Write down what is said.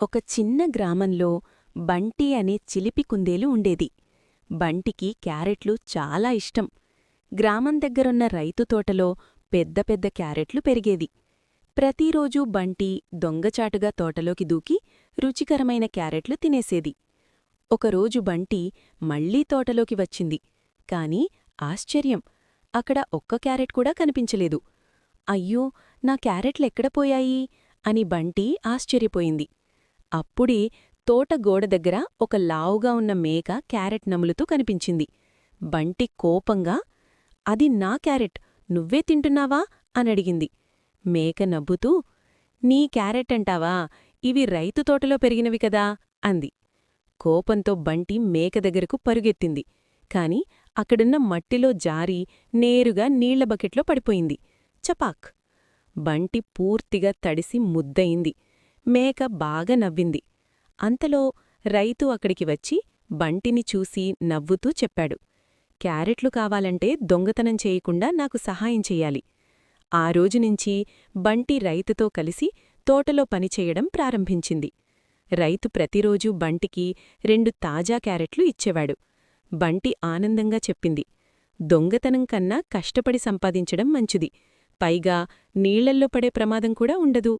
ఒక చిన్న గ్రామంలో బంటి అనే చిలిపి కుందేలు ఉండేది. బంటికి క్యారెట్లు చాలా ఇష్టం. గ్రామం దగ్గరున్న రైతు తోటలో పెద్ద పెద్ద క్యారెట్లు పెరిగేది. ప్రతిరోజూ బంటి దొంగచాటుగా తోటలోకి దూకి రుచికరమైన క్యారెట్లు తినేసేది. ఒకరోజు బంటి మళ్లీ తోటలోకి వచ్చింది. కాని ఆశ్చర్యం! అక్కడ ఒక్క క్యారెట్ కూడా కనిపించలేదు. అయ్యో, నా క్యారెట్లెక్కడ పోయాయి అని బంటి ఆశ్చర్యపోయింది. అప్పుడే తోట గోడ దగ్గర ఒక లావుగా ఉన్న మేక క్యారెట్ నములుతూ కనిపించింది. బంటి కోపంగా, అది నా క్యారెట్, నువ్వే తింటున్నావా అనడిగింది. మేక నవ్వుతూ, నీ క్యారెట్ అంటావా, ఇవి రైతు తోటలో పెరిగినవి కదా అంది. కోపంతో బంటి మేక దగ్గరకు పరుగెత్తింది. కాని అక్కడున్న మట్టిలో జారి నేరుగా నీళ్ల బకెట్లో పడిపోయింది. చపాక్! బంటి పూర్తిగా తడిసి ముద్దయింది. మేక బాగా నవ్వింది. అంతలో రైతు అక్కడికి వచ్చి బంటిని చూసి నవ్వుతూ చెప్పాడు, క్యారెట్లు కావాలంటే దొంగతనం చేయకుండా నాకు సహాయం చెయ్యాలి. ఆ రోజునుంచి బంటి రైతుతో కలిసి తోటలో పనిచేయడం ప్రారంభించింది. రైతు ప్రతిరోజూ బంటికి 2 తాజా క్యారెట్లు ఇచ్చేవాడు. బంటి ఆనందంగా చెప్పింది, దొంగతనం కన్నా కష్టపడి సంపాదించడం మంచిది. పైగా నీళ్లల్లో పడే ప్రమాదం కూడా ఉండదు.